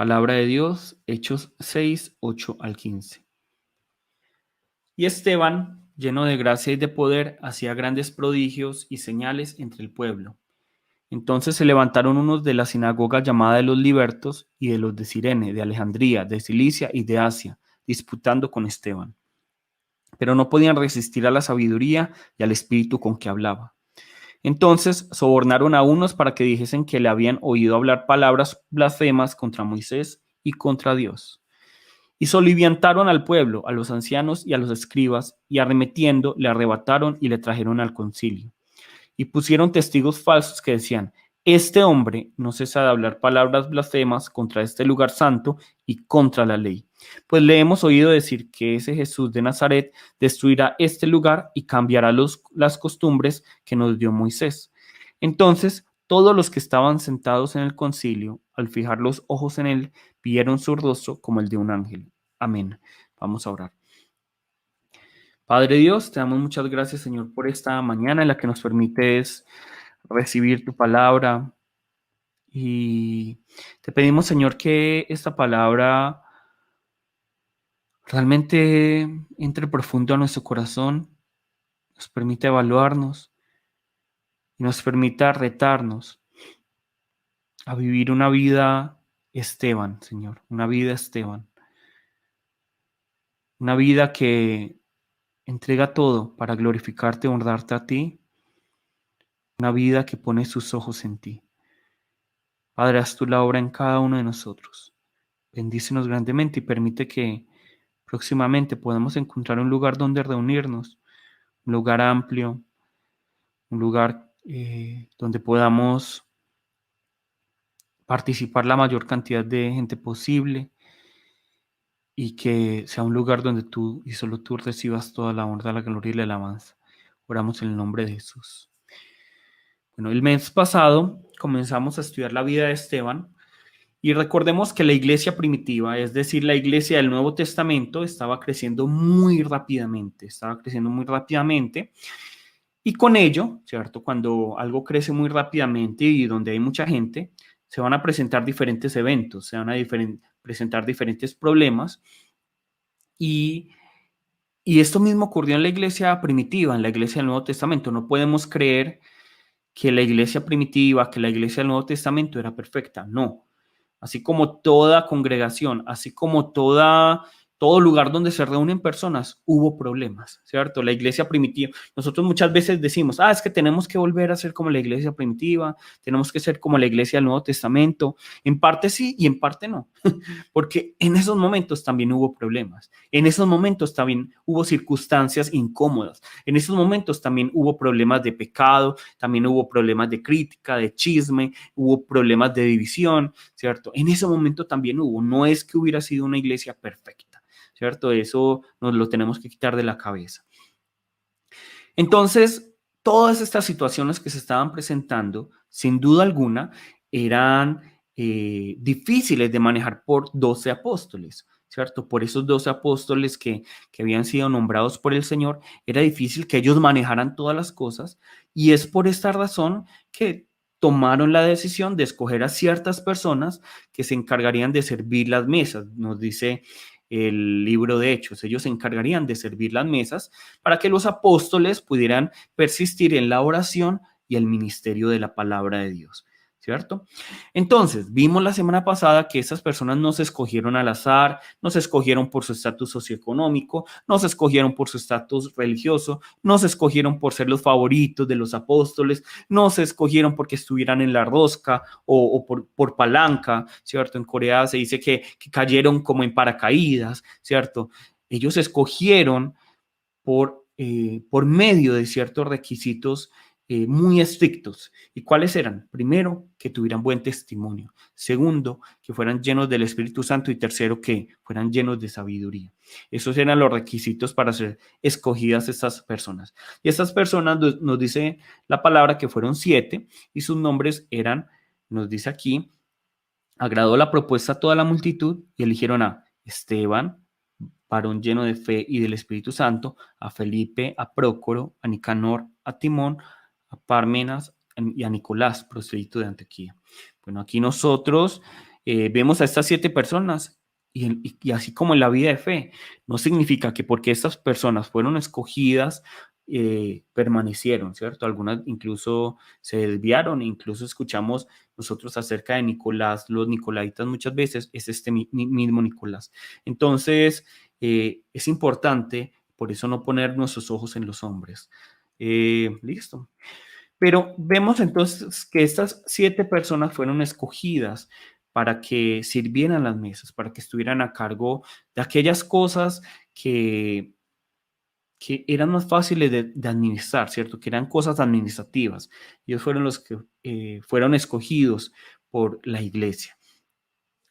Palabra de Dios, Hechos 6, 8 al 15. Y Esteban, lleno de gracia y de poder, hacía grandes prodigios y señales entre el pueblo. Entonces se levantaron unos de la sinagoga llamada de los libertos y de los de Cirene, de Alejandría, de Cilicia y de Asia, disputando con Esteban. Pero no podían resistir a la sabiduría y al espíritu con que hablaba. Entonces sobornaron a unos para que dijesen que le habían oído hablar palabras blasfemas contra Moisés y contra Dios. Y soliviantaron al pueblo, a los ancianos y a los escribas, y arremetiendo, le arrebataron y le trajeron al concilio. Y pusieron testigos falsos que decían: este hombre no cesa de hablar palabras blasfemas contra este lugar santo y contra la ley. Pues le hemos oído decir que ese Jesús de Nazaret destruirá este lugar y cambiará las costumbres que nos dio Moisés. Entonces todos los que estaban sentados en el concilio, al fijar los ojos en él, vieron su rostro como el de un ángel. Amén. Vamos a orar. Padre Dios, te damos muchas gracias, Señor, por esta mañana en la que nos permites recibir tu palabra. Y te pedimos, Señor, que esta palabra realmente entre profundo a nuestro corazón, nos permita evaluarnos y nos permita retarnos a vivir una vida Esteban, Señor, una vida Esteban, una vida que entrega todo para glorificarte, honrarte a ti, una vida que pone sus ojos en ti. Padre, haz tú la obra en cada uno de nosotros. Bendícenos grandemente y permite que próximamente podamos encontrar un lugar donde reunirnos, un lugar amplio, un lugar donde podamos participar la mayor cantidad de gente posible y que sea un lugar donde tú y solo tú recibas toda la honra, la gloria y la alabanza. Oramos en el nombre de Jesús. Bueno, el mes pasado comenzamos a estudiar la vida de Esteban. Y recordemos que la iglesia primitiva, es decir, la iglesia del Nuevo Testamento, estaba creciendo muy rápidamente, y con ello, ¿cierto? Cuando algo crece muy rápidamente y donde hay mucha gente, se van a presentar diferentes eventos, se van a presentar diferentes problemas, y, y esto mismo ocurrió en la iglesia primitiva, en la iglesia del Nuevo Testamento. No podemos creer que la iglesia primitiva, que la iglesia del Nuevo Testamento era perfecta, no. Así como toda congregación, así como todo lugar donde se reúnen personas, hubo problemas, ¿cierto? La iglesia primitiva, nosotros muchas veces decimos, es que tenemos que volver a ser como la iglesia primitiva, tenemos que ser como la iglesia del Nuevo Testamento. En parte sí y en parte no, porque en esos momentos también hubo problemas, en esos momentos también hubo circunstancias incómodas, en esos momentos también hubo problemas de pecado, también hubo problemas de crítica, de chisme, hubo problemas de división, ¿cierto? En ese momento también hubo, no es que hubiera sido una iglesia perfecta, ¿cierto? Eso nos lo tenemos que quitar de la cabeza. Entonces, todas estas situaciones que se estaban presentando, sin duda alguna, eran difíciles de manejar por 12 apóstoles, ¿cierto? Por esos 12 apóstoles que habían sido nombrados por el Señor, era difícil que ellos manejaran todas las cosas, y es por esta razón que tomaron la decisión de escoger a ciertas personas que se encargarían de servir las mesas. Nos dice el libro de Hechos, ellos se encargarían de servir las mesas para que los apóstoles pudieran persistir en la oración y el ministerio de la palabra de Dios, ¿cierto? Entonces, vimos la semana pasada que esas personas no se escogieron al azar, no se escogieron por su estatus socioeconómico, no se escogieron por su estatus religioso, no se escogieron por ser los favoritos de los apóstoles, no se escogieron porque estuvieran en la rosca o por palanca, ¿cierto? En Corea se dice que cayeron como en paracaídas, ¿cierto? Ellos escogieron por medio de ciertos requisitos muy estrictos. ¿Y cuáles eran? Primero, que tuvieran buen testimonio. Segundo, que fueran llenos del Espíritu Santo. Y tercero, que fueran llenos de sabiduría. Esos eran los requisitos para ser escogidas estas personas. Y estas personas nos dice la palabra que fueron 7 y sus nombres eran, nos dice aquí, agradó la propuesta a toda la multitud y eligieron a Esteban, varón lleno de fe y del Espíritu Santo, a Felipe, a Prócoro, a Nicanor, a Timón, a Parmenas y a Nicolás, prosélito de Antioquía. Bueno, aquí nosotros vemos a estas 7 personas y así como en la vida de fe, no significa que porque estas personas fueron escogidas, permanecieron, ¿cierto? Algunas incluso se desviaron, incluso escuchamos nosotros acerca de Nicolás, los nicolaitas muchas veces es este mismo Nicolás. Entonces, es importante, por eso no poner nuestros ojos en los hombres. Listo. Pero vemos entonces que estas 7 personas fueron escogidas para que sirvieran las mesas, para que estuvieran a cargo de aquellas cosas que, que eran más fáciles de administrar, ¿cierto? Que eran cosas administrativas. Ellos fueron los que fueron escogidos por la iglesia.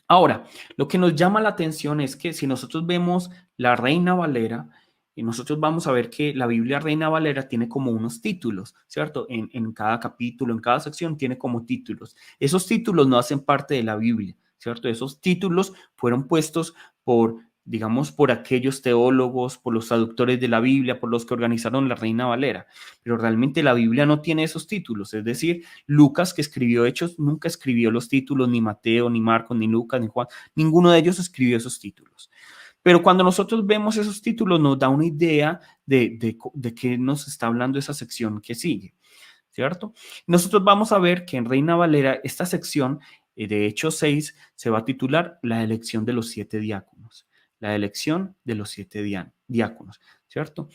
Ahora, lo que nos llama la atención es que si nosotros vemos la Reina Valera, y nosotros vamos a ver que la Biblia Reina Valera tiene como unos títulos, ¿cierto? En cada capítulo, en cada sección tiene como títulos. Esos títulos no hacen parte de la Biblia, ¿cierto? Esos títulos fueron puestos por, digamos, por aquellos teólogos, por los traductores de la Biblia, por los que organizaron la Reina Valera. Pero realmente la Biblia no tiene esos títulos, es decir, Lucas, que escribió Hechos, nunca escribió los títulos, ni Mateo, ni Marcos, ni Lucas, ni Juan, ninguno de ellos escribió esos títulos. Pero cuando nosotros vemos esos títulos nos da una idea de qué nos está hablando esa sección que sigue, ¿cierto? Nosotros vamos a ver que en Reina Valera esta sección de Hechos 6 se va a titular La elección de los 7 diáconos. La elección de los 7 diáconos, ¿cierto?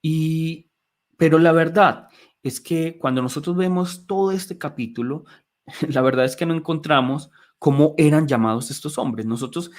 Y, pero la verdad es que cuando nosotros vemos todo este capítulo, la verdad es que no encontramos cómo eran llamados estos hombres. Nosotros,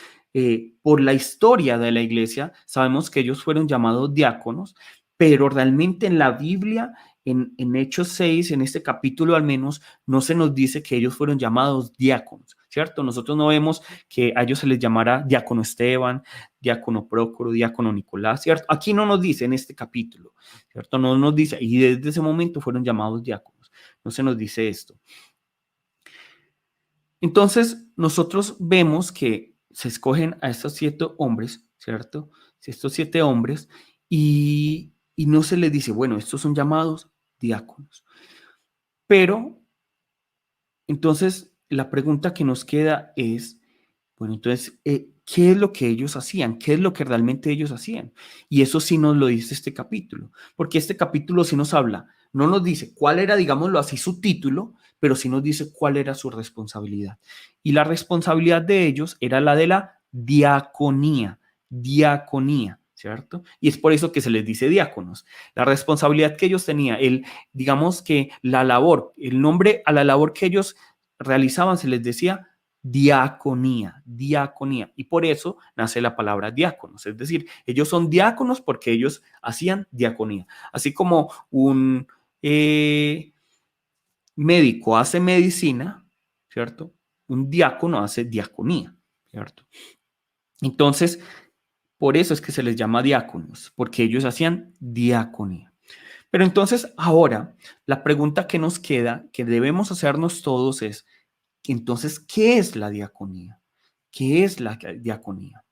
por la historia de la iglesia, sabemos que ellos fueron llamados diáconos, pero realmente en la Biblia, en Hechos 6, en este capítulo al menos, no se nos dice que ellos fueron llamados diáconos, ¿cierto? Nosotros no vemos que a ellos se les llamara diácono Esteban, diácono Prócoro, diácono Nicolás, ¿cierto? Aquí no nos dice en este capítulo, ¿cierto? No nos dice, y desde ese momento fueron llamados diáconos, no se nos dice esto. Entonces, nosotros vemos que se escogen a estos 7 hombres, ¿cierto? Estos 7 hombres, y no se les dice, bueno, estos son llamados diáconos. Pero, entonces, la pregunta que nos queda es, bueno, entonces, ¿qué es lo que ellos hacían? ¿Qué es lo que realmente ellos hacían? Y eso sí nos lo dice este capítulo, porque este capítulo sí nos habla, no nos dice cuál era, digámoslo así, su título, pero sí nos dice cuál era su responsabilidad. Y la responsabilidad de ellos era la de la diaconía, ¿cierto? Y es por eso que se les dice diáconos. La responsabilidad que ellos tenían, digamos que la labor, el nombre a la labor que ellos realizaban se les decía diaconía. Y por eso nace la palabra diáconos. Es decir, ellos son diáconos porque ellos hacían diaconía. Así como un médico hace medicina, ¿cierto? Un diácono hace diaconía, ¿cierto? Entonces, por eso es que se les llama diáconos, porque ellos hacían diaconía. Pero entonces, ahora, la pregunta que nos queda, que debemos hacernos todos es, entonces, ¿qué es la diaconía? ¿Qué es la diaconía?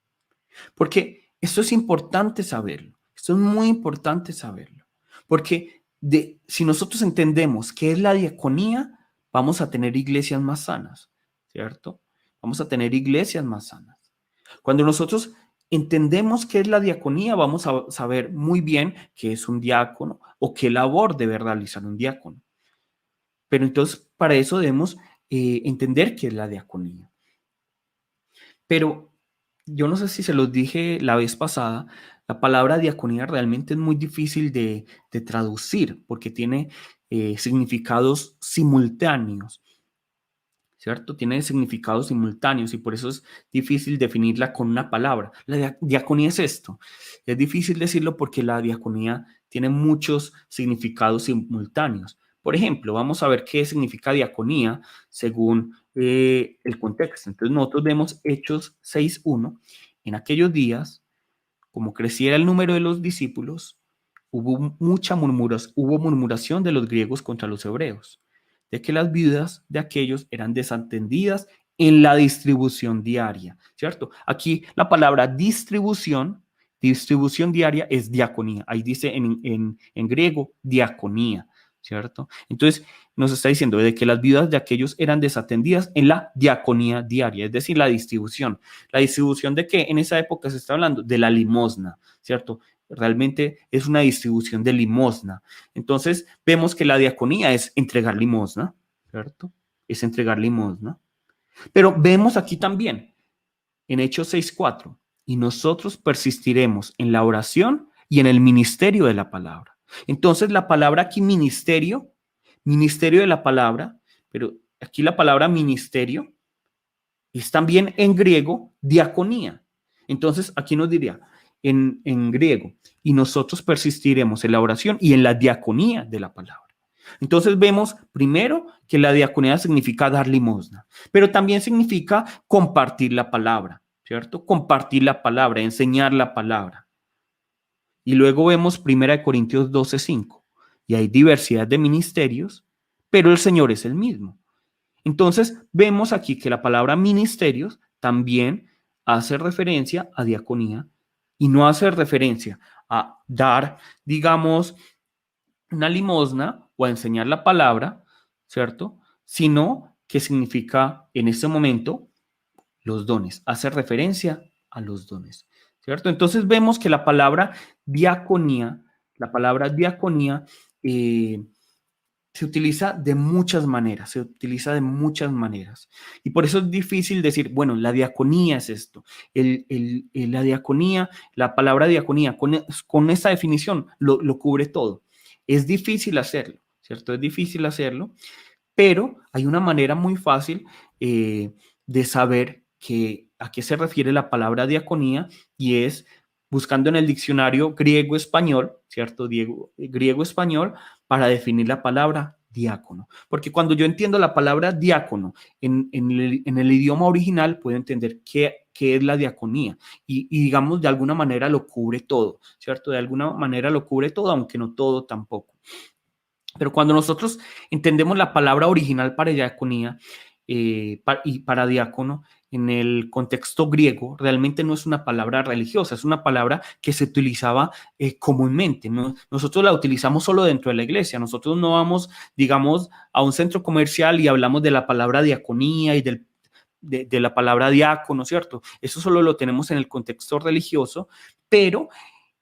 Porque esto es importante saberlo. Esto es muy importante saberlo. Porque si nosotros entendemos qué es la diaconía, vamos a tener iglesias más sanas, ¿cierto? Vamos a tener iglesias más sanas. Cuando nosotros entendemos qué es la diaconía, vamos a saber muy bien qué es un diácono o qué labor debe realizar un diácono. Pero entonces, para eso debemos entender qué es la diaconía. Pero yo no sé si se los dije la vez pasada, la palabra diaconía realmente es muy difícil de traducir porque tiene significados simultáneos, ¿cierto? Tiene significados simultáneos y por eso es difícil definirla con una palabra. La diaconía es esto. Es difícil decirlo porque la diaconía tiene muchos significados simultáneos. Por ejemplo, vamos a ver qué significa diaconía según el contexto. Entonces nosotros vemos Hechos 6:1. En aquellos días, como creciera el número de los discípulos, hubo murmuración de los griegos contra los hebreos, de que las viudas de aquellos eran desatendidas en la distribución diaria, ¿cierto? Aquí la palabra distribución diaria es diaconía. Ahí dice en griego diaconía, ¿cierto? Entonces, nos está diciendo de que las viudas de aquellos eran desatendidas en la diaconía diaria, es decir, la distribución. ¿La distribución de qué? En esa época se está hablando de la limosna, ¿cierto? Realmente es una distribución de limosna. Entonces, vemos que la diaconía es entregar limosna, ¿cierto? Es entregar limosna. Pero vemos aquí también, en Hechos 6:4, y nosotros persistiremos en la oración y en el ministerio de la palabra. Entonces, la palabra aquí ministerio, ministerio de la palabra, pero aquí la palabra ministerio es también en griego diaconía. Entonces, aquí nos diría en griego, y nosotros persistiremos en la oración y en la diaconía de la palabra. Entonces vemos primero que la diaconía significa dar limosna, pero también significa compartir la palabra, ¿cierto? Compartir la palabra, enseñar la palabra. Y luego vemos 1 Corintios 12:5, y hay diversidad de ministerios, pero el Señor es el mismo. Entonces vemos aquí que la palabra ministerios también hace referencia a diaconía y no hace referencia a dar, digamos, una limosna o a enseñar la palabra, ¿cierto? Sino que significa en este momento los dones, hace referencia a los dones, ¿cierto? Entonces vemos que la palabra diaconía se utiliza de muchas maneras, se utiliza de muchas maneras. Y por eso es difícil decir, bueno, la diaconía es esto. La diaconía, la palabra diaconía, con esta definición lo cubre todo. Es difícil hacerlo, ¿cierto? Es difícil hacerlo, pero hay una manera muy fácil de saber a qué se refiere la palabra diaconía y es buscando en el diccionario griego-español, ¿cierto? Griego-español para definir la palabra diácono. Porque cuando yo entiendo la palabra diácono en el idioma original, puedo entender qué es la diaconía y digamos de alguna manera lo cubre todo, ¿cierto? De alguna manera lo cubre todo, aunque no todo tampoco. Pero cuando nosotros entendemos la palabra original para diaconía y para diácono, en el contexto griego, realmente no es una palabra religiosa, es una palabra que se utilizaba comúnmente. ¿No? Nosotros la utilizamos solo dentro de la iglesia. Nosotros no vamos, digamos, a un centro comercial y hablamos de la palabra diaconía y de la palabra diácono, ¿cierto? Eso solo lo tenemos en el contexto religioso, pero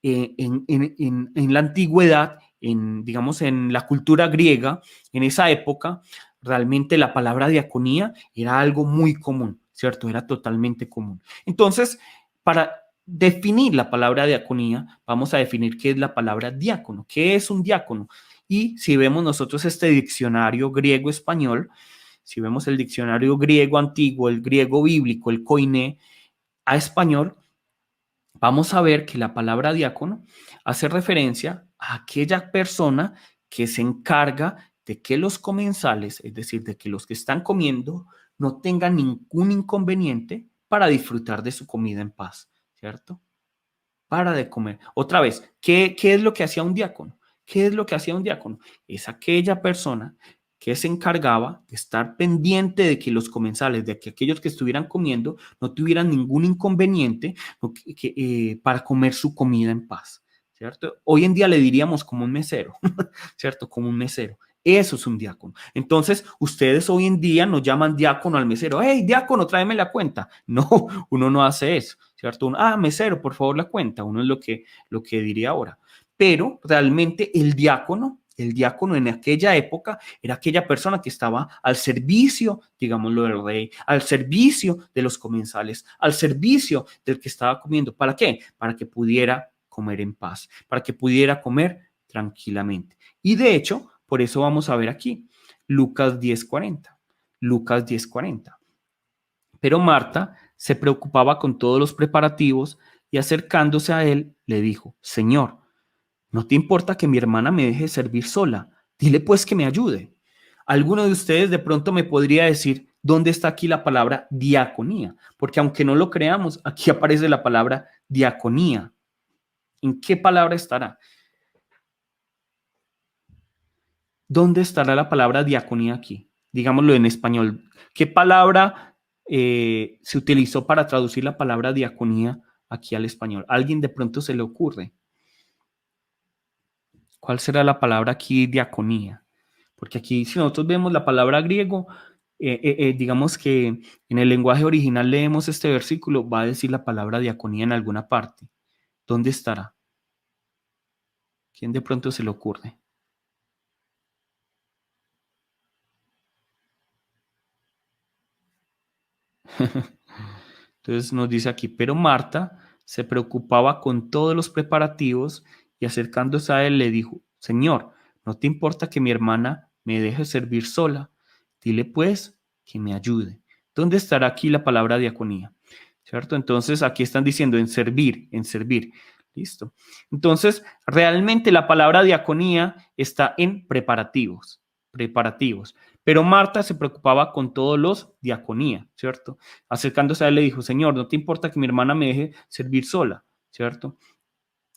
en la antigüedad, digamos, en la cultura griega, en esa época, realmente la palabra diaconía era algo muy común, ¿cierto? Era totalmente común. Entonces, para definir la palabra diaconía, vamos a definir qué es la palabra diácono, qué es un diácono. Y si vemos nosotros este diccionario griego-español, si vemos el diccionario griego antiguo, el griego bíblico, el koiné, a español, vamos a ver que la palabra diácono hace referencia a aquella persona que se encarga de que los comensales, es decir, de que los que están comiendo, no tengan ningún inconveniente para disfrutar de su comida en paz, ¿cierto? Para de comer. Otra vez, ¿qué es lo que hacía un diácono? ¿Qué es lo que hacía un diácono? Es aquella persona que se encargaba de estar pendiente de que los comensales, de que aquellos que estuvieran comiendo, no tuvieran ningún inconveniente para comer su comida en paz, ¿cierto? Hoy en día le diríamos como un mesero, ¿cierto? Como un mesero. Eso es un diácono. Entonces, ustedes hoy en día nos llaman diácono al mesero. Hey, diácono, tráeme la cuenta. No, uno no hace eso, ¿cierto? Mesero, por favor, la cuenta. Uno es lo que diría ahora. Pero realmente el diácono en aquella época era aquella persona que estaba al servicio, digámoslo, del rey, al servicio de los comensales, al servicio del que estaba comiendo. ¿Para qué? Para que pudiera comer en paz, para que pudiera comer tranquilamente. Y de hecho, por eso vamos a ver aquí, Lucas 10:40. Lucas 10:40. Pero Marta se preocupaba con todos los preparativos y acercándose a él le dijo, Señor, ¿no te importa que mi hermana me deje servir sola? Dile pues que me ayude. Alguno de ustedes de pronto me podría decir dónde está aquí la palabra diaconía, porque aunque no lo creamos, aquí aparece la palabra diaconía. ¿En qué palabra estará? ¿Dónde estará la palabra diaconía aquí? Digámoslo en español. ¿Qué palabra se utilizó para traducir la palabra diaconía aquí al español? ¿A alguien de pronto se le ocurre? ¿Cuál será la palabra aquí diaconía? Porque aquí, si nosotros vemos la palabra griego, digamos que en el lenguaje original leemos este versículo, va a decir la palabra diaconía en alguna parte. ¿Dónde estará? ¿Quién de pronto se le ocurre? Entonces nos dice aquí, pero Marta se preocupaba con todos los preparativos y acercándose a él le dijo, Señor, ¿no te importa que mi hermana me deje servir sola? Dile pues que me ayude. ¿Dónde estará aquí la palabra diaconía? ¿Cierto? Entonces aquí están diciendo en servir, en servir. Listo. Entonces, realmente la palabra diaconía está en preparativos, preparativos. Pero Marta se preocupaba con todos los diaconía, ¿cierto? Acercándose a él le dijo, Señor, ¿no te importa que mi hermana me deje servir sola? ¿Cierto?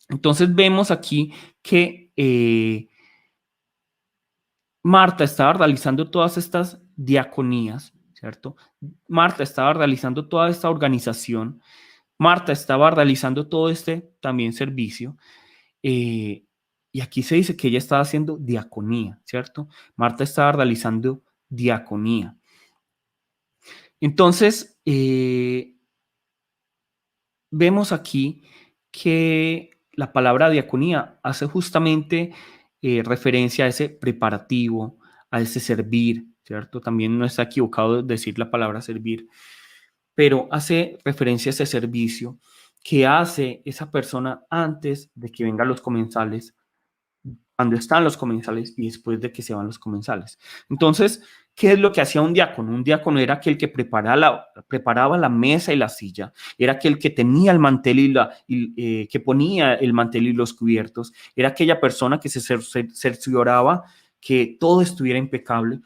Entonces vemos aquí que Marta estaba realizando todas estas diaconías, ¿cierto? Marta estaba realizando toda esta organización, Marta estaba realizando todo este también servicio, eh, y aquí se dice que ella estaba haciendo diaconía, ¿cierto? Marta estaba realizando diaconía. Entonces, vemos aquí que la palabra diaconía hace justamente referencia a ese preparativo, a ese servir, ¿cierto? También no está equivocado decir la palabra servir, pero hace referencia a ese servicio que hace esa persona antes de que vengan los comensales, cuando están los comensales y después de que se van los comensales. Entonces, ¿qué es lo que hacía un diácono? Un diácono era aquel que preparaba la mesa y la silla, era aquel que tenía el mantel que ponía el mantel y los cubiertos, era aquella persona que se cercioraba que todo estuviera impecable,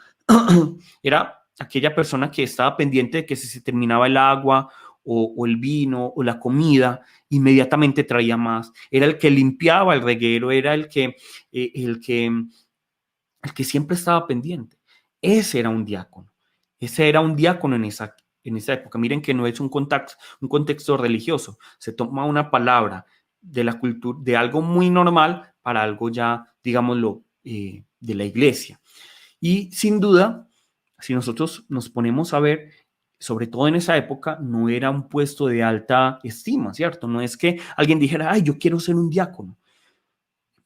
era aquella persona que estaba pendiente de que si se terminaba el agua o el vino o la comida, inmediatamente traía más, era el que limpiaba el reguero, era eh, el que, el que siempre estaba pendiente. Ese era un diácono. Ese era un diácono en esa época. Miren que no es un contexto religioso. Se toma una palabra de la cultura, de algo muy normal para algo ya, digámoslo, de la iglesia. Y sin duda, si nosotros nos ponemos a ver, sobre todo en esa época, no era un puesto de alta estima, ¿cierto? No es que alguien dijera, ay, yo quiero ser un diácono,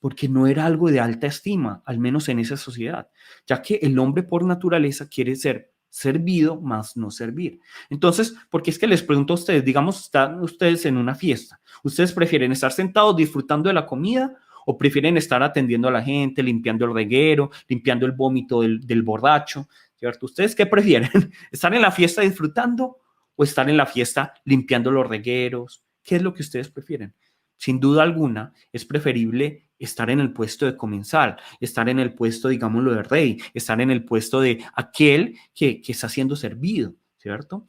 porque no era algo de alta estima, al menos en esa sociedad, ya que el hombre por naturaleza quiere ser servido más no servir. Entonces, porque es que les pregunto a ustedes, digamos, están ustedes en una fiesta, ¿ustedes prefieren estar sentados disfrutando de la comida o prefieren estar atendiendo a la gente, limpiando el reguero, limpiando el vómito del borracho, ¿cierto? ¿Ustedes qué prefieren? ¿Estar en la fiesta disfrutando o estar en la fiesta limpiando los regueros? ¿Qué es lo que ustedes prefieren? Sin duda alguna, es preferible estar en el puesto de comensal, estar en el puesto, digámoslo, de rey, estar en el puesto de aquel que está siendo servido, ¿cierto?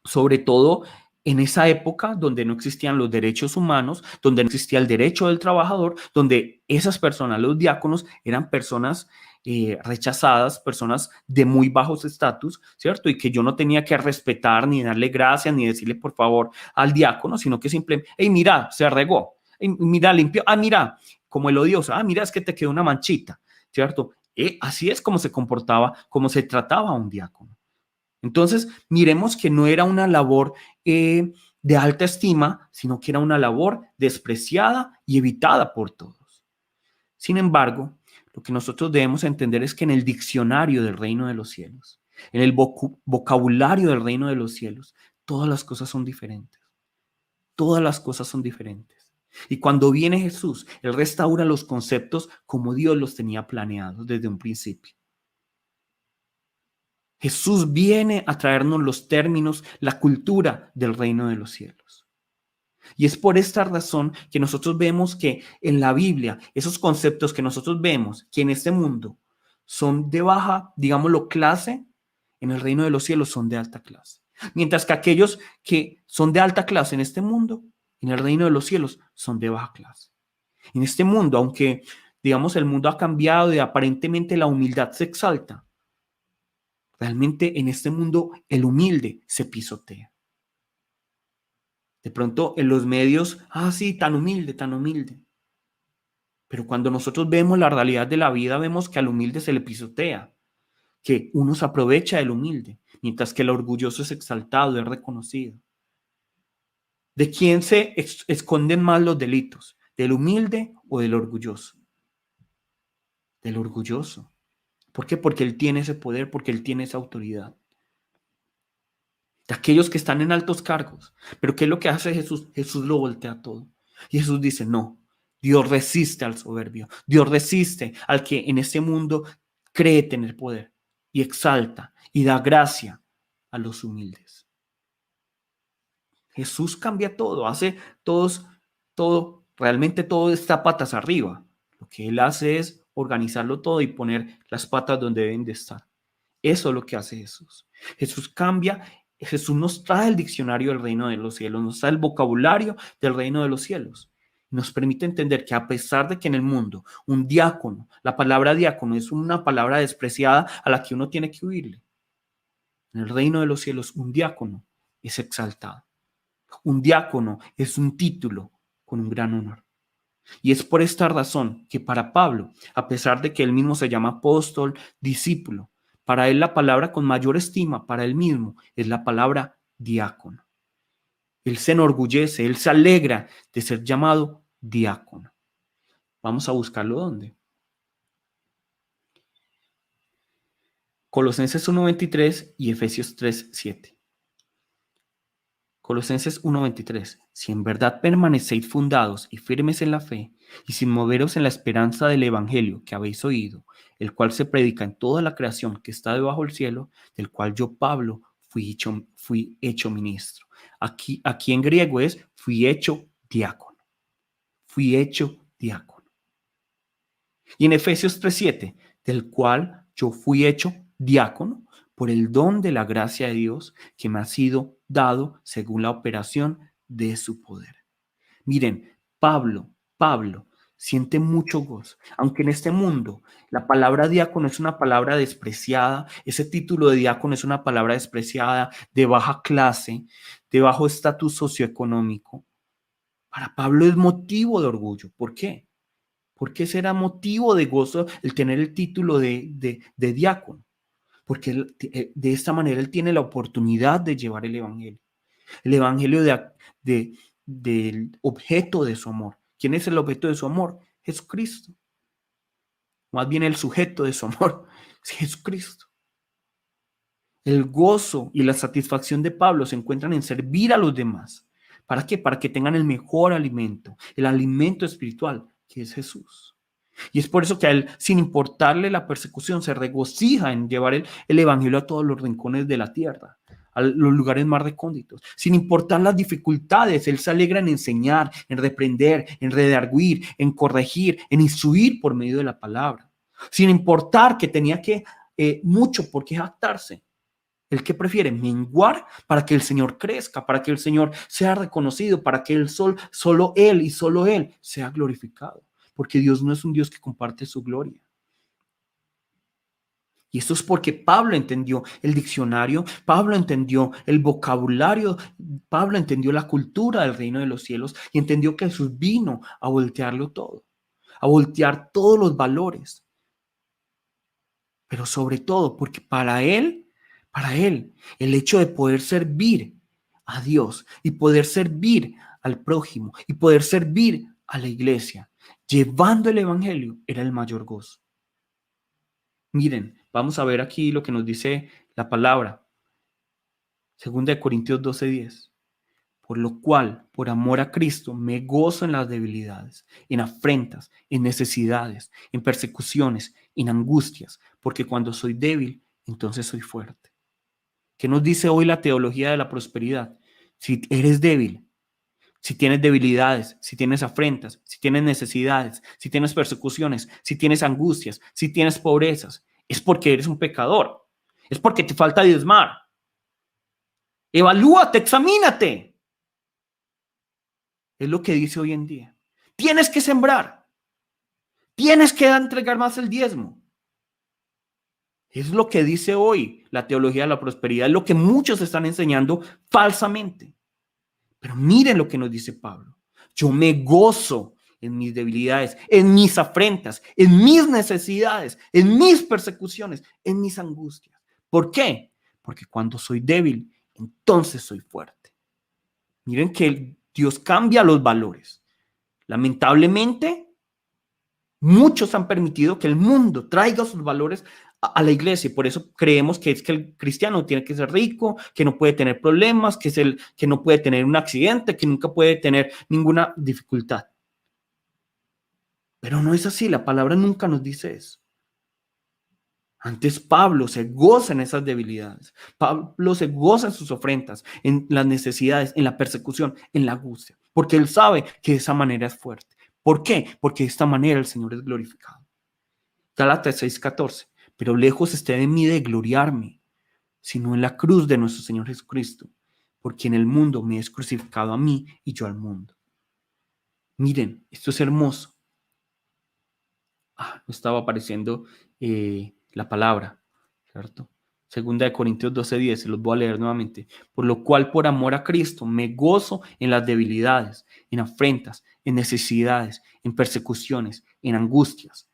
Sobre todo en esa época donde no existían los derechos humanos, donde no existía el derecho del trabajador, donde esas personas, los diáconos, eran personas rechazadas, personas de muy bajos estatus, ¿cierto? Y que yo no tenía que respetar ni darle gracias ni decirle por favor al diácono, sino que simplemente, hey, mira, se regó, hey, mira, limpió, ah, mira, como el odioso, ah, mira, es que te quedó una manchita, ¿cierto? Así es como se comportaba, como se trataba a un diácono. Entonces, miremos que no era una labor de alta estima, sino que era una labor despreciada y evitada por todos. Sin embargo, lo que nosotros debemos entender es que en el diccionario del reino de los cielos, en el vocabulario del reino de los cielos, todas las cosas son diferentes. Todas las cosas son diferentes. Y cuando viene Jesús, Él restaura los conceptos como Dios los tenía planeados desde un principio. Jesús viene a traernos los términos, la cultura del reino de los cielos. Y es por esta razón que nosotros vemos que en la Biblia, esos conceptos que nosotros vemos que en este mundo son de baja, digámoslo, clase, en el reino de los cielos son de alta clase. Mientras que aquellos que son de alta clase en este mundo, en el reino de los cielos, son de baja clase. En este mundo, aunque, digamos, el mundo ha cambiado y aparentemente la humildad se exalta, realmente en este mundo el humilde se pisotea. De pronto en los medios, sí, tan humilde, tan humilde. Pero cuando nosotros vemos la realidad de la vida, vemos que al humilde se le pisotea, que uno se aprovecha del humilde, mientras que el orgulloso es exaltado, es reconocido. ¿De quién se esconden más los delitos? ¿Del humilde o del orgulloso? Del orgulloso. ¿Por qué? Porque él tiene ese poder, porque él tiene esa autoridad. De aquellos que están en altos cargos. Pero ¿qué es lo que hace Jesús? Jesús lo voltea todo. Y Jesús dice, no, Dios resiste al soberbio. Dios resiste al que en este mundo cree tener poder y exalta y da gracia a los humildes. Jesús cambia todo, hace realmente todo está patas arriba. Lo que Él hace es organizarlo todo y poner las patas donde deben de estar. Eso es lo que hace Jesús. Jesús cambia, Jesús nos trae el diccionario del reino de los cielos, nos trae el vocabulario del reino de los cielos. Nos permite entender que a pesar de que en el mundo un diácono, la palabra diácono es una palabra despreciada a la que uno tiene que huirle. En el reino de los cielos un diácono es exaltado. Un diácono es un título con un gran honor. Y es por esta razón que para Pablo, a pesar de que él mismo se llama apóstol, discípulo, para él la palabra con mayor estima para él mismo es la palabra diácono. Él se enorgullece, él se alegra de ser llamado diácono. Vamos a buscarlo ¿dónde? Colosenses 1:23 y Efesios 3:7. Colosenses 1:23. Si en verdad permanecéis fundados y firmes en la fe, y sin moveros en la esperanza del evangelio que habéis oído, el cual se predica en toda la creación que está debajo del cielo, del cual yo, Pablo, fui hecho ministro. Aquí en griego es fui hecho diácono. Fui hecho diácono. Y en Efesios 3:7, del cual yo fui hecho diácono por el don de la gracia de Dios que me ha sido dado según la operación de su poder. Miren, Pablo siente mucho gozo, aunque en este mundo la palabra diácono es una palabra despreciada, ese título de diácono es una palabra despreciada, de baja clase, de bajo estatus socioeconómico. Para Pablo es motivo de orgullo. ¿Por qué? ¿Por qué será motivo de gozo el tener el título de diácono? Porque de esta manera él tiene la oportunidad de llevar el evangelio del objeto de su amor. ¿Quién es el objeto de su amor? Jesucristo. Más bien el sujeto de su amor es Jesucristo. El gozo y la satisfacción de Pablo se encuentran en servir a los demás. ¿Para qué? Para que tengan el mejor alimento, el alimento espiritual, que es Jesús. Y es por eso que a él, sin importarle la persecución, se regocija en llevar el evangelio a todos los rincones de la tierra, a los lugares más recónditos. Sin importar las dificultades, él se alegra en enseñar, en reprender, en redarguir, en corregir, en instruir por medio de la palabra. Sin importar que tenía mucho por qué jactarse. El que prefiere menguar para que el Señor crezca, para que el Señor sea reconocido, para que solo Él y solo Él sea glorificado. Porque Dios no es un Dios que comparte su gloria. Y esto es porque Pablo entendió el diccionario, Pablo entendió el vocabulario, Pablo entendió la cultura del reino de los cielos y entendió que Jesús vino a voltearlo todo, a voltear todos los valores. Pero sobre todo porque para él, el hecho de poder servir a Dios y poder servir al prójimo y poder servir a la iglesia, llevando el evangelio, era el mayor gozo. Miren, vamos a ver aquí lo que nos dice la palabra. 2 Corintios 12:10. Por lo cual, por amor a Cristo, me gozo en las debilidades, en afrentas, en necesidades, en persecuciones, en angustias, porque cuando soy débil, entonces soy fuerte. ¿Qué nos dice hoy la teología de la prosperidad? Si eres débil, si tienes debilidades, si tienes afrentas, si tienes necesidades, si tienes persecuciones, si tienes angustias, si tienes pobrezas, es porque eres un pecador. Es porque te falta diezmar. Evalúate, examínate. Es lo que dice hoy en día. Tienes que sembrar. Tienes que entregar más el diezmo. Es lo que dice hoy la teología de la prosperidad. Es lo que muchos están enseñando falsamente. Pero miren lo que nos dice Pablo. Yo me gozo en mis debilidades, en mis afrentas, en mis necesidades, en mis persecuciones, en mis angustias. ¿Por qué? Porque cuando soy débil, entonces soy fuerte. Miren que Dios cambia los valores. Lamentablemente, muchos han permitido que el mundo traiga sus valores a la iglesia, y por eso creemos que es que el cristiano tiene que ser rico, que no puede tener problemas, que no puede tener un accidente, que nunca puede tener ninguna dificultad. Pero no es así, la palabra nunca nos dice eso. Antes Pablo se goza en esas debilidades. Pablo se goza en sus ofrendas, en las necesidades, en la persecución, en la angustia, porque él sabe que de esa manera es fuerte. ¿Por qué? Porque de esta manera el Señor es glorificado. Gálatas 6:14. Pero lejos esté de mí de gloriarme, sino en la cruz de nuestro Señor Jesucristo, por quien el mundo me es crucificado a mí y yo al mundo. Miren, esto es hermoso. No estaba apareciendo la palabra, ¿cierto? Segunda de Corintios 12:10, se los voy a leer nuevamente. Por lo cual, por amor a Cristo, me gozo en las debilidades, en afrentas, en necesidades, en persecuciones, en angustias.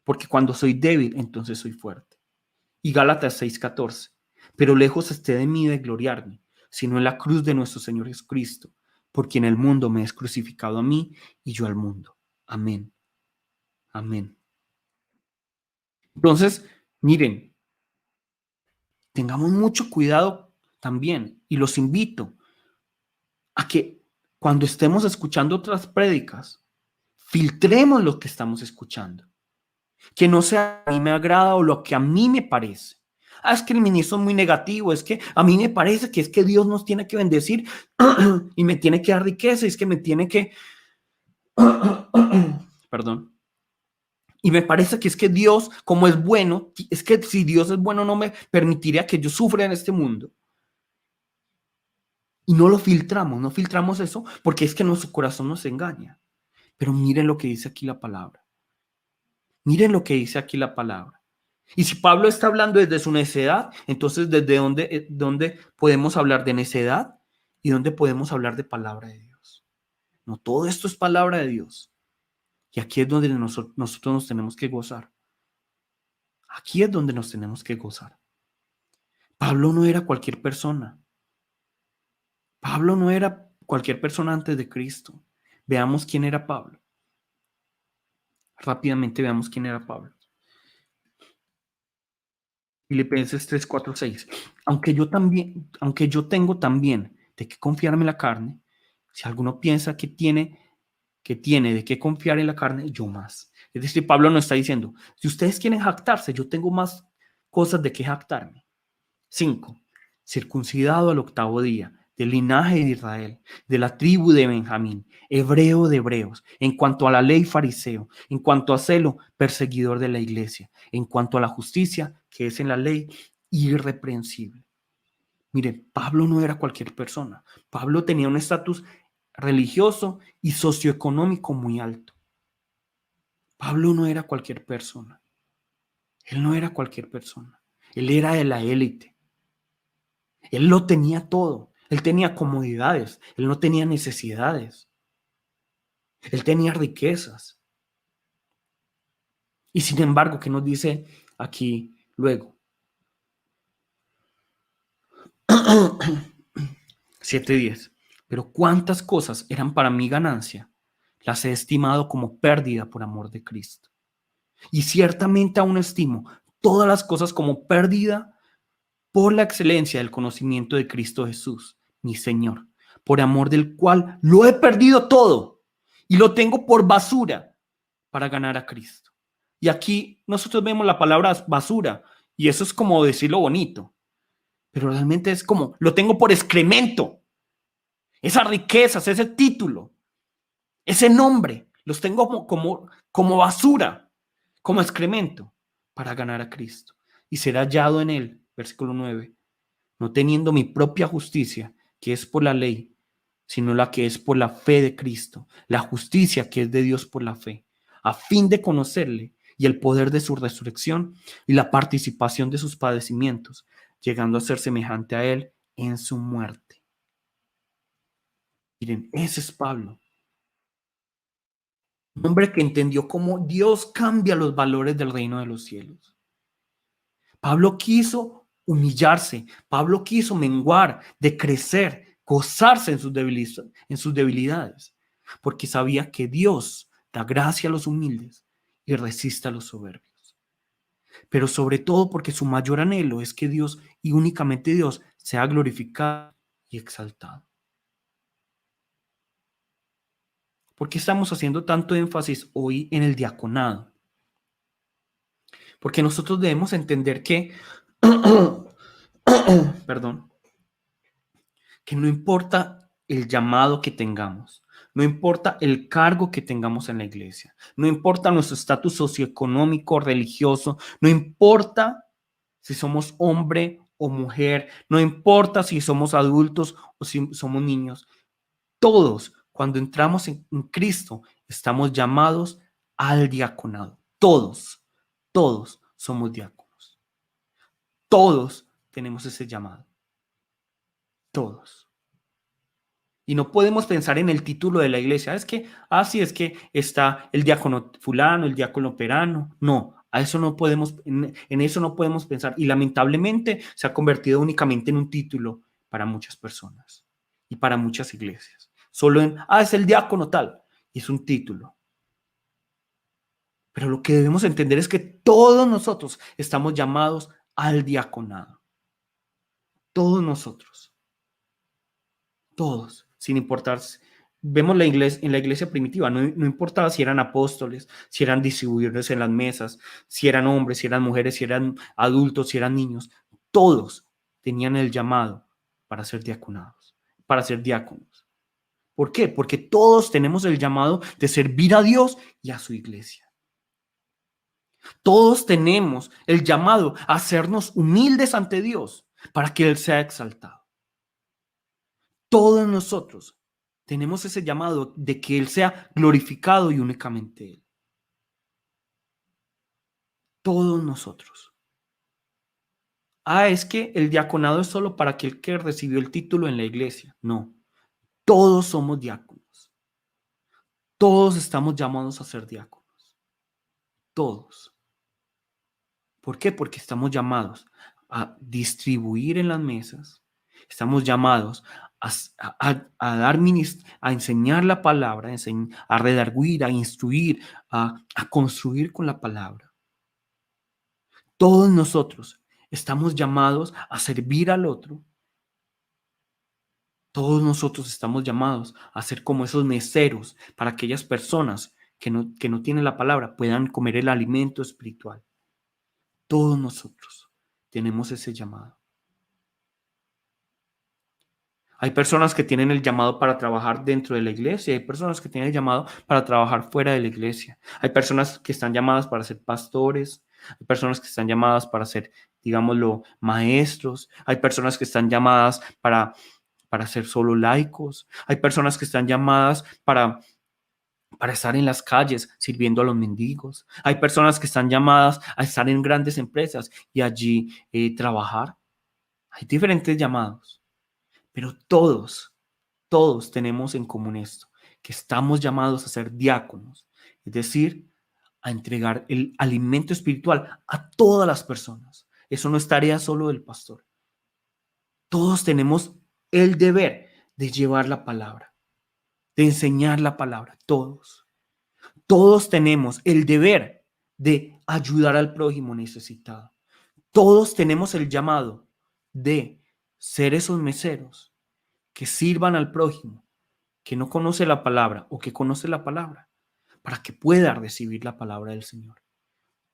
Porque cuando soy débil, entonces soy fuerte. Y Gálatas 6:14. Pero lejos esté de mí de gloriarme, sino en la cruz de nuestro Señor Jesucristo, por quien el mundo me es crucificado a mí y yo al mundo. Amén. Amén. Entonces, miren, tengamos mucho cuidado también, y los invito a que cuando estemos escuchando otras prédicas, filtremos lo que estamos escuchando. Que no sea a mí me agrada o lo que a mí me parece. Es que el ministro es muy negativo, es que a mí me parece que es que Dios nos tiene que bendecir y me tiene que dar riqueza, y es que me tiene que, perdón, y me parece que es que Dios, como es bueno, es que si Dios es bueno no me permitiría que yo sufra en este mundo. Y no lo filtramos, no filtramos eso porque es que nuestro corazón nos engaña. Pero miren lo que dice aquí la palabra. Miren lo que dice aquí la palabra. Y si Pablo está hablando desde su necedad, entonces ¿desde dónde podemos hablar de necedad y dónde podemos hablar de palabra de Dios? No, todo esto es palabra de Dios. Y aquí es donde nosotros nos tenemos que gozar. Aquí es donde nos tenemos que gozar. Pablo no era cualquier persona. Pablo no era cualquier persona antes de Cristo. Veamos quién era Pablo. Rápidamente veamos quién era Pablo. Filipenses 3:4-6. Aunque yo tengo también de qué confiarme en la carne, si alguno piensa que tiene de qué confiar en la carne, yo más. Es decir, Pablo nos está diciendo, si ustedes quieren jactarse, yo tengo más cosas de qué jactarme. 5. Circuncidado al 8º día, del linaje de Israel, de la tribu de Benjamín, hebreo de hebreos, en cuanto a la ley fariseo, en cuanto a celo, perseguidor de la iglesia, en cuanto a la justicia que es en la ley, irreprensible. Mire, Pablo no era cualquier persona. Pablo tenía un estatus religioso y socioeconómico muy alto. Pablo no era cualquier persona. Él no era cualquier persona. Él era de la élite. Él lo tenía todo. Él tenía comodidades. Él no tenía necesidades. Él tenía riquezas. Y sin embargo, ¿qué nos dice aquí luego? 7:10. Pero cuántas cosas eran para mi ganancia, las he estimado como pérdida por amor de Cristo. Y ciertamente aún estimo todas las cosas como pérdida por la excelencia del conocimiento de Cristo Jesús, mi Señor, por amor del cual lo he perdido todo y lo tengo por basura para ganar a Cristo. Y aquí nosotros vemos la palabra basura y eso es como decirlo bonito, pero realmente es como lo tengo por excremento. Esas riquezas, ese título, ese nombre, los tengo como basura, como excremento para ganar a Cristo y ser hallado en él, versículo 9, no teniendo mi propia justicia, que es por la ley, sino la que es por la fe de Cristo, la justicia que es de Dios por la fe, a fin de conocerle y el poder de su resurrección y la participación de sus padecimientos, llegando a ser semejante a él en su muerte. Miren, ese es Pablo. Un hombre que entendió cómo Dios cambia los valores del reino de los cielos. Pablo quiso humillarse, Pablo quiso menguar, decrecer, gozarse en sus debilidades, porque sabía que Dios da gracia a los humildes y resiste a los soberbios. Pero sobre todo porque su mayor anhelo es que Dios y únicamente Dios sea glorificado y exaltado. ¿Por qué estamos haciendo tanto énfasis hoy en el diaconado? Porque nosotros debemos entender que, perdón, que no importa el llamado que tengamos, no importa el cargo que tengamos en la iglesia, no importa nuestro estatus socioeconómico, religioso, no importa si somos hombre o mujer, no importa si somos adultos o si somos niños, todos cuando entramos en Cristo estamos llamados al diaconado. Todos somos diáconos. Todos tenemos ese llamado. Todos. Y no podemos pensar en el título de la iglesia. Es que, sí, es que está el diácono fulano, el diácono perano. No, a eso no podemos, en eso no podemos pensar. Y lamentablemente se ha convertido únicamente en un título para muchas personas y para muchas iglesias. Solo es el diácono tal. Y es un título. Pero lo que debemos entender es que todos nosotros estamos llamados al diaconado. Todos nosotros. Todos, sin importar. Vemos en la iglesia primitiva, no importaba si eran apóstoles, si eran distribuidores en las mesas, si eran hombres, si eran mujeres, si eran adultos, si eran niños. Todos tenían el llamado para ser diaconados, para ser diáconos. ¿Por qué? Porque todos tenemos el llamado de servir a Dios y a su iglesia. Todos tenemos el llamado a hacernos humildes ante Dios para que Él sea exaltado. Todos nosotros tenemos ese llamado de que Él sea glorificado y únicamente Él. Todos nosotros. Es que el diaconado es solo para aquel que recibió el título en la iglesia. No, todos somos diáconos. Todos estamos llamados a ser diáconos. Todos. ¿Por qué? Porque estamos llamados a distribuir en las mesas. Estamos llamados a enseñar la palabra, a redarguir, a instruir, a construir con la palabra. Todos nosotros estamos llamados a servir al otro. Todos nosotros estamos llamados a ser como esos meseros para aquellas personas que no tienen la palabra puedan comer el alimento espiritual. Todos nosotros tenemos ese llamado. Hay personas que tienen el llamado para trabajar dentro de la iglesia, hay personas que tienen el llamado para trabajar fuera de la iglesia. Hay personas que están llamadas para ser pastores, hay personas que están llamadas para ser, digámoslo, maestros, hay personas que están llamadas para ser solo laicos, hay personas que están llamadas para estar en las calles sirviendo a los mendigos, hay personas que están llamadas a estar en grandes empresas y allí trabajar. Hay diferentes llamados. Pero todos tenemos en común esto, que estamos llamados a ser diáconos, es decir, a entregar el alimento espiritual a todas las personas. Eso no es tarea solo del pastor. Todos tenemos el deber de llevar la palabra, de enseñar la palabra, todos. Todos tenemos el deber de ayudar al prójimo necesitado. Todos tenemos el llamado de ser esos meseros que sirvan al prójimo, que no conoce la palabra o que conoce la palabra, para que pueda recibir la palabra del Señor.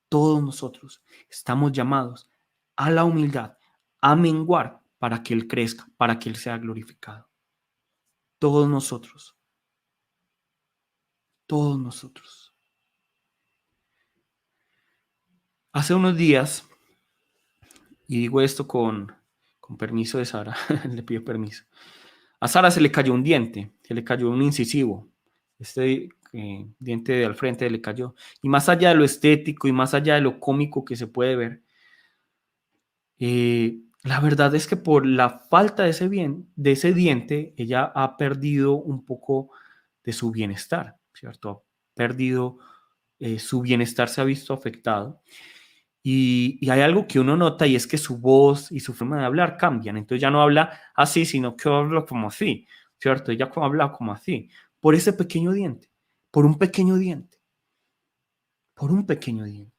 Todos nosotros estamos llamados a la humildad, a menguar para que Él crezca, para que Él sea glorificado. Todos nosotros. Todos nosotros. Hace unos días, y digo esto con permiso de Sara, le pido permiso. A Sara se le cayó un diente, se le cayó un incisivo. Este diente de al frente le cayó. Y más allá de lo estético y más allá de lo cómico que se puede ver, la verdad es que por la falta de ese diente, ella ha perdido un poco de su bienestar, ¿cierto? perdido, su bienestar se ha visto afectado. Y hay algo que uno nota y es que su voz y su forma de hablar cambian. Entonces ya no habla así, sino que habla como así, ¿cierto? Ella habla como así, por ese pequeño diente, por un pequeño diente, por un pequeño diente.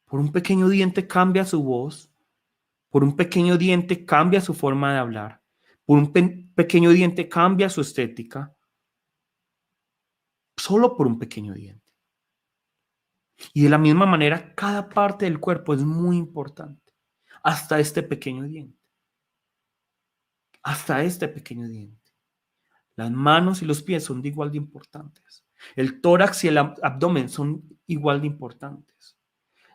Por un pequeño diente cambia su voz, por un pequeño diente cambia su forma de hablar, por un pequeño diente cambia su estética, solo por un pequeño diente. Y de la misma manera, cada parte del cuerpo es muy importante, hasta este pequeño diente, hasta este pequeño diente. Las manos y los pies son de igual de importantes. El tórax y el abdomen son igual de importantes.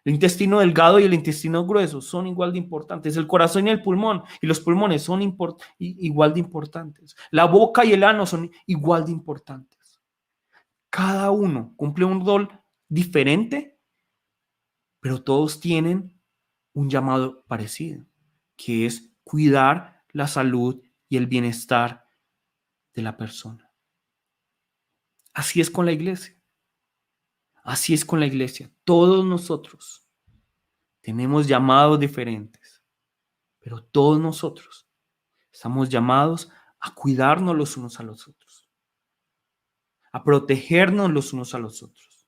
El intestino delgado y el intestino grueso son igual de importantes. El corazón y el pulmón y los pulmones son igual de importantes. La boca y el ano son igual de importantes. Cada uno cumple un rol diferente, pero todos tienen un llamado parecido, que es cuidar la salud y el bienestar de la persona. Así es con la iglesia. Así es con la iglesia. Todos nosotros tenemos llamados diferentes, pero todos nosotros estamos llamados a cuidarnos los unos a los otros, a protegernos los unos a los otros,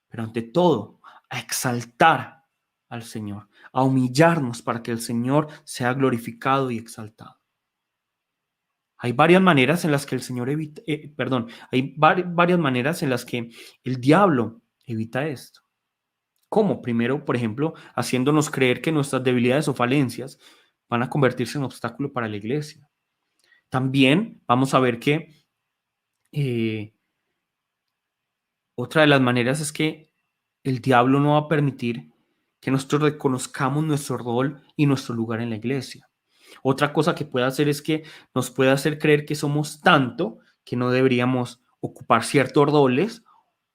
pero ante todo, a exaltar al Señor, a humillarnos para que el Señor sea glorificado y exaltado. Hay varias maneras en las que el Señor evita, hay varias maneras en las que el diablo evita esto. ¿Cómo? Primero, por ejemplo, haciéndonos creer que nuestras debilidades o falencias van a convertirse en obstáculo para la iglesia. También vamos a ver que otra de las maneras es que el diablo no va a permitir que nosotros reconozcamos nuestro rol y nuestro lugar en la iglesia. Otra cosa que puede hacer es que nos puede hacer creer que somos tanto que no deberíamos ocupar ciertos roles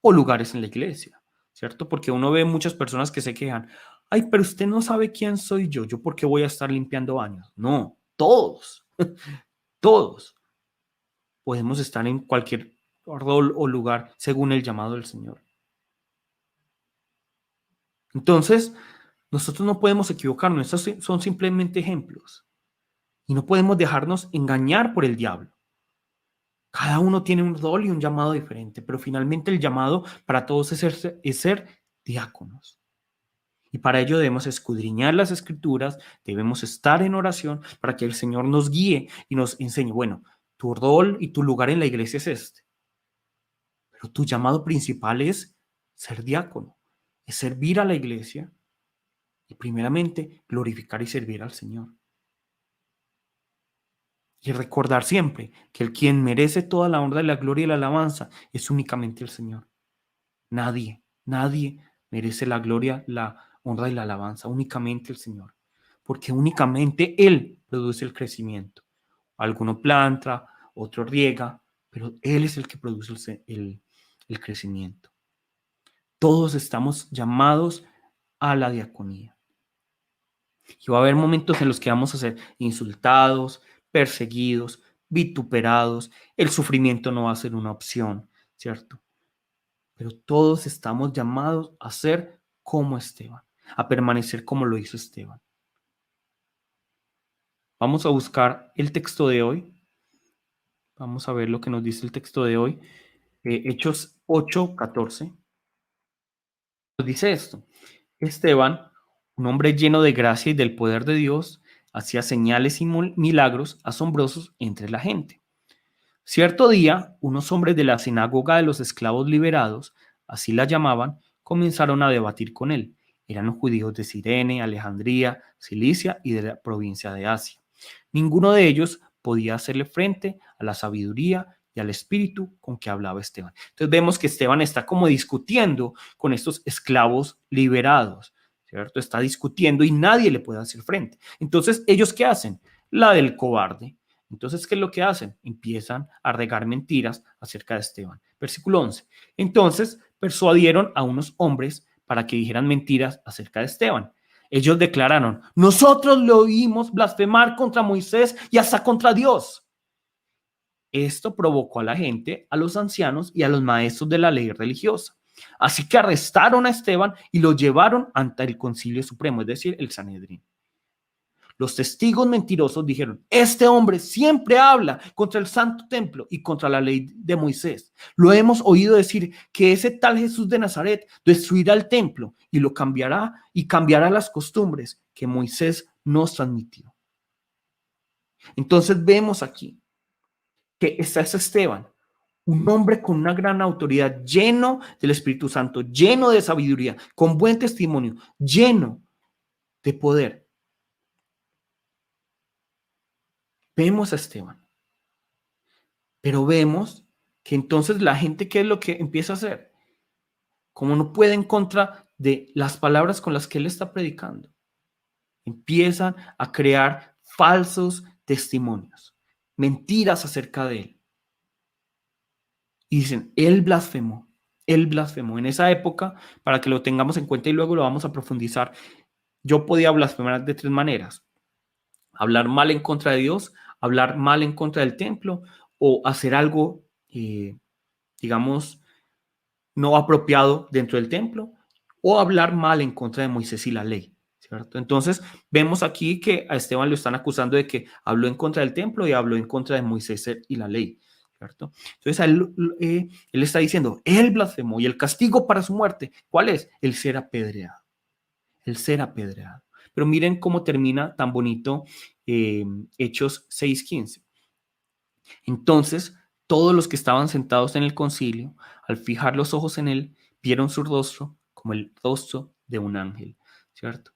o lugares en la iglesia, ¿cierto? Porque uno ve muchas personas que se quejan, ay, pero usted no sabe quién soy yo por qué voy a estar limpiando baños. No, todos, todos podemos estar en cualquier rol o lugar según el llamado del Señor. Entonces, nosotros no podemos equivocarnos, estos son simplemente ejemplos y no podemos dejarnos engañar por el diablo. Cada uno tiene un rol y un llamado diferente, pero finalmente el llamado para todos es ser diáconos. Y para ello debemos escudriñar las escrituras, debemos estar en oración para que el Señor nos guíe y nos enseñe, bueno, tu rol y tu lugar en la iglesia es este, pero tu llamado principal es ser diácono, es servir a la iglesia y primeramente glorificar y servir al Señor. Y recordar siempre que el quien merece toda la honra, la gloria y la alabanza es únicamente el Señor. Nadie merece la gloria, la honra y la alabanza, únicamente el Señor. Porque únicamente Él produce el crecimiento. Alguno planta, otro riega, pero Él es el que produce el crecimiento. Todos estamos llamados a la diaconía. Y va a haber momentos en los que vamos a ser insultados, perseguidos, vituperados. El sufrimiento no va a ser una opción, ¿cierto? Pero todos estamos llamados a ser como Esteban, a permanecer como lo hizo Esteban. Vamos a buscar el texto de hoy. Vamos a ver lo que nos dice el texto de hoy. Hechos 8:14. Nos dice esto. Esteban, un hombre lleno de gracia y del poder de Dios, hacía señales y milagros asombrosos entre la gente. Cierto día, unos hombres de la sinagoga de los esclavos liberados, así la llamaban, comenzaron a debatir con él. Eran judíos de Cirene, Alejandría, Cilicia y de la provincia de Asia. Ninguno de ellos podía hacerle frente a la sabiduría y al espíritu con que hablaba Esteban. Entonces vemos que Esteban está como discutiendo con estos esclavos liberados, ¿cierto? Está discutiendo y nadie le puede hacer frente. Entonces, ¿ellos qué hacen? La del cobarde. Entonces, ¿qué es lo que hacen? Empiezan a regar mentiras acerca de Esteban. Versículo 11. Entonces, persuadieron a unos hombres para que dijeran mentiras acerca de Esteban. Ellos declararon, nosotros lo oímos blasfemar contra Moisés y hasta contra Dios. Esto provocó a la gente, a los ancianos y a los maestros de la ley religiosa. Así que arrestaron a Esteban y lo llevaron ante el Concilio Supremo, es decir, el Sanedrín. Los testigos mentirosos dijeron, este hombre siempre habla contra el santo templo y contra la ley de Moisés. Lo hemos oído decir que ese tal Jesús de Nazaret destruirá el templo y lo cambiará y cambiará las costumbres que Moisés nos transmitió. Entonces vemos aquí que está ese Esteban, un hombre con una gran autoridad, lleno del Espíritu Santo, lleno de sabiduría, con buen testimonio, lleno de poder. Vemos a Esteban, pero vemos que entonces la gente, ¿qué es lo que empieza a hacer? Como no puede en contra de las palabras con las que él está predicando, empiezan a crear falsos testimonios, mentiras acerca de él. Y dicen, él blasfemó, él blasfemó. En esa época, para que lo tengamos en cuenta y luego lo vamos a profundizar, yo podía blasfemar de tres maneras: hablar mal en contra de Dios, hablar mal en contra del templo o hacer algo, digamos, no apropiado dentro del templo, o hablar mal en contra de Moisés y la ley, ¿cierto? Entonces, vemos aquí que a Esteban lo están acusando de que habló en contra del templo y habló en contra de Moisés y la ley, ¿cierto? Entonces, él está diciendo, él blasfemó y el castigo para su muerte, ¿cuál es? El ser apedreado, el ser apedreado. Pero miren cómo termina tan bonito Hechos 6:15. Entonces, todos los que estaban sentados en el concilio, al fijar los ojos en él, vieron su rostro como el rostro de un ángel, ¿cierto?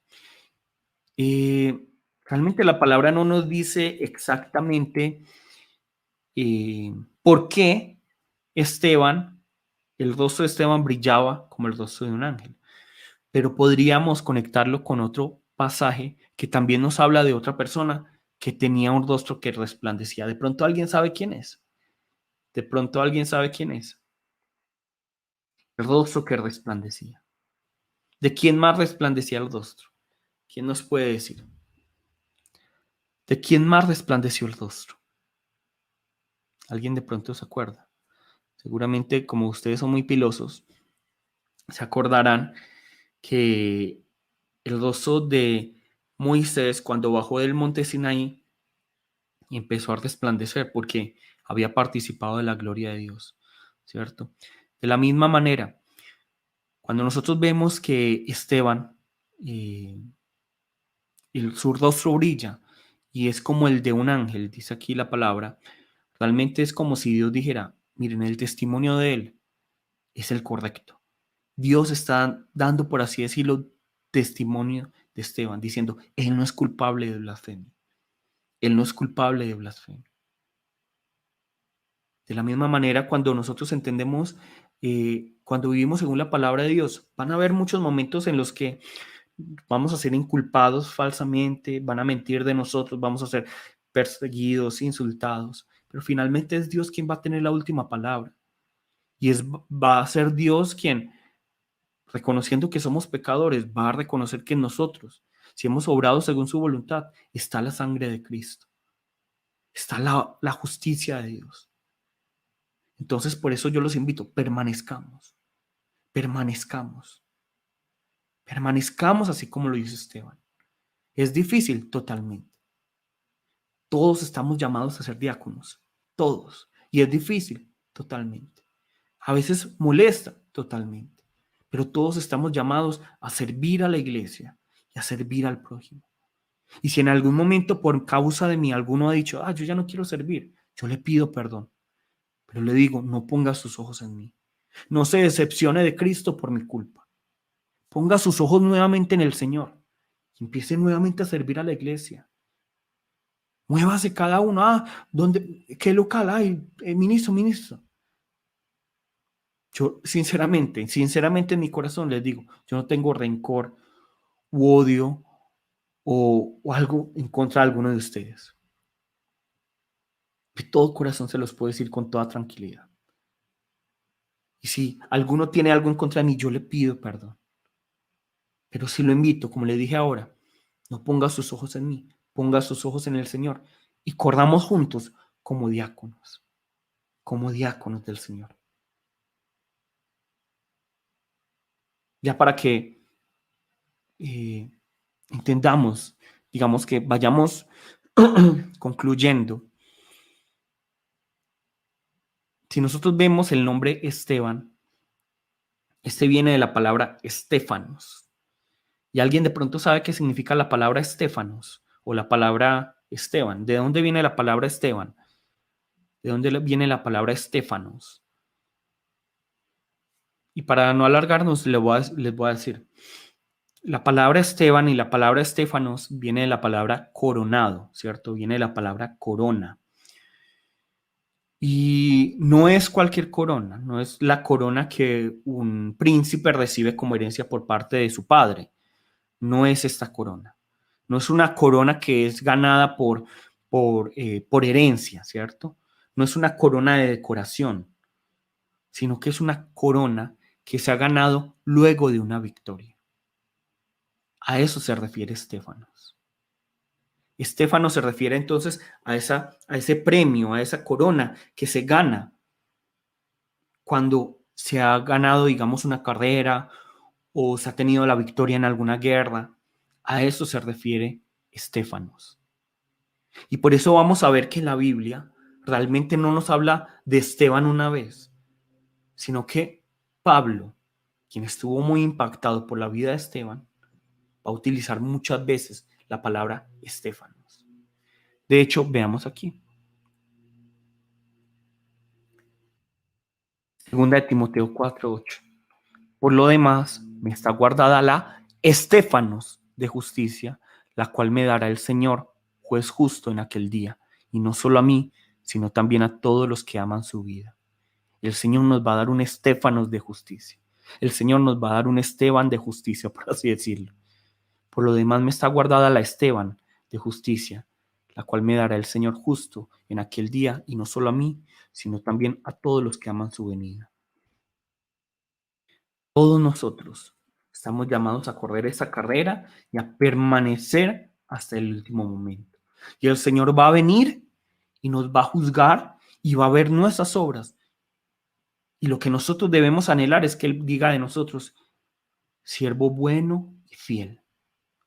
Eh, Realmente la palabra no nos dice exactamente por qué Esteban, el rostro de Esteban brillaba como el rostro de un ángel, pero podríamos conectarlo con otro pasaje que también nos habla de otra persona que tenía un rostro que resplandecía. De pronto alguien sabe quién es. De pronto alguien sabe quién es. El rostro que resplandecía. ¿De quién más resplandecía el rostro? ¿Quién nos puede decir? ¿De quién más resplandeció el rostro? ¿Alguien de pronto se acuerda? Seguramente, como ustedes son muy pilosos, se acordarán que el rostro de Moisés, cuando bajó del monte Sinaí, empezó a resplandecer porque había participado de la gloria de Dios, ¿cierto? De la misma manera, cuando nosotros vemos que Esteban, su rostro brilla y es como el de un ángel, dice aquí la palabra, realmente es como si Dios dijera, miren, el testimonio de él es el correcto. Dios está dando, por así decirlo, testimonio de Esteban, diciendo, él no es culpable de blasfemia. Él no es culpable de blasfemia. De la misma manera, cuando nosotros entendemos, cuando vivimos según la palabra de Dios, van a haber muchos momentos en los que vamos a ser inculpados falsamente, van a mentir de nosotros, vamos a ser perseguidos, insultados, pero finalmente es Dios quien va a tener la última palabra. Y va a ser Dios quien, reconociendo que somos pecadores, va a reconocer que en nosotros, si hemos obrado según su voluntad, está la sangre de Cristo, está la justicia de Dios. Entonces, por eso yo los invito, permanezcamos, permanezcamos, permanezcamos así como lo dice Esteban. ¿Es difícil? Totalmente. Todos estamos llamados a ser diáconos, todos. Y es difícil, totalmente. A veces molesta, totalmente. Pero todos estamos llamados a servir a la iglesia y a servir al prójimo. Y si en algún momento por causa de mí alguno ha dicho, yo ya no quiero servir, yo le pido perdón. Pero le digo, no ponga sus ojos en mí. No se decepcione de Cristo por mi culpa. Ponga sus ojos nuevamente en el Señor y empiece nuevamente a servir a la iglesia. Muévase cada uno. ¿Dónde? ¿Qué local hay? Ministro. Yo, sinceramente en mi corazón les digo, yo no tengo rencor u odio o algo en contra de alguno de ustedes. De todo corazón se los puedo decir con toda tranquilidad. Y si alguno tiene algo en contra de mí, yo le pido perdón. Pero si lo invito, como le dije ahora, no ponga sus ojos en mí, ponga sus ojos en el Señor y corramos juntos como diáconos. como diáconos del Señor. Ya para que eh, entendamos, digamos que vayamos concluyendo. Si nosotros vemos el nombre Esteban, este viene de la palabra Estéfanos. ¿Y alguien de pronto sabe qué significa la palabra Estéfanos o la palabra Esteban? ¿De dónde viene la palabra Esteban? ¿De dónde viene la palabra Estéfanos? Y para no alargarnos, les voy a decir, la palabra Esteban y la palabra Estéfanos viene de la palabra coronado, ¿cierto? Viene de la palabra corona. Y no es cualquier corona, no es la corona que un príncipe recibe como herencia por parte de su padre. No es esta corona. No es una corona que es ganada por herencia, ¿cierto? No es una corona de decoración, sino que es una corona que se ha ganado luego de una victoria. A eso se refiere Estéfanos. Estéfanos se refiere entonces a ese premio, a esa corona que se gana cuando se ha ganado, digamos, una carrera o se ha tenido la victoria en alguna guerra. A eso se refiere Estéfanos. Y por eso vamos a ver que la Biblia realmente no nos habla de Esteban una vez, sino que Pablo, quien estuvo muy impactado por la vida de Esteban, va a utilizar muchas veces la palabra Estéfanos. De hecho, veamos aquí. Segunda de Timoteo 4:8. Por lo demás, me está guardada la Estéfanos de justicia, la cual me dará el Señor, juez justo en aquel día, y no solo a mí, sino también a todos los que aman su vida. El Señor nos va a dar un Estéfanos de justicia. El Señor nos va a dar un Esteban de justicia, por así decirlo. Por lo demás me está guardada la Esteban de justicia, la cual me dará el Señor justo en aquel día, y no solo a mí, sino también a todos los que aman su venida. Todos nosotros estamos llamados a correr esa carrera y a permanecer hasta el último momento. Y el Señor va a venir y nos va a juzgar y va a ver nuestras obras. Y lo que nosotros debemos anhelar es que Él diga de nosotros, siervo bueno y fiel,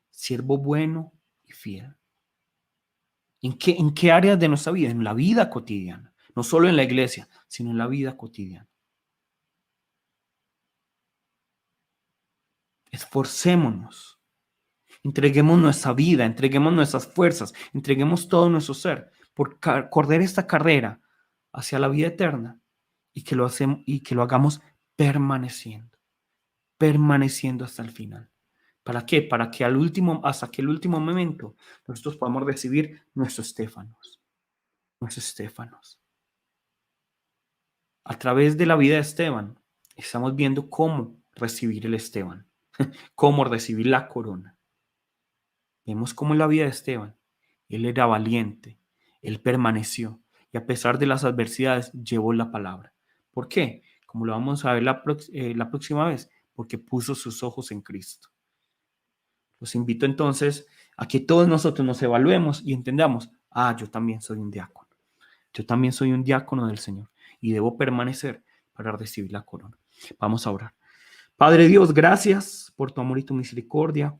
siervo bueno y fiel. En qué áreas de nuestra vida? En la vida cotidiana, no solo en la iglesia, sino en la vida cotidiana. Esforcémonos, entreguemos nuestra vida, entreguemos nuestras fuerzas, entreguemos todo nuestro ser por correr esta carrera hacia la vida eterna y que lo hagamos permaneciendo, permaneciendo hasta el final. ¿Para qué? Para que hasta que el último momento nosotros podamos recibir nuestros Estéfanos, nuestros Estéfanos. A través de la vida de Esteban, estamos viendo cómo recibir el Esteban, cómo recibir la corona. Vemos cómo en la vida de Esteban, él era valiente, él permaneció y a pesar de las adversidades llevó la palabra. ¿Por qué? Como lo vamos a ver la próxima vez, porque puso sus ojos en Cristo. Los invito entonces a que todos nosotros nos evaluemos y entendamos, yo también soy un diácono. Yo también soy un diácono del Señor y debo permanecer para recibir la corona. Vamos a orar. Padre Dios, gracias por tu amor y tu misericordia.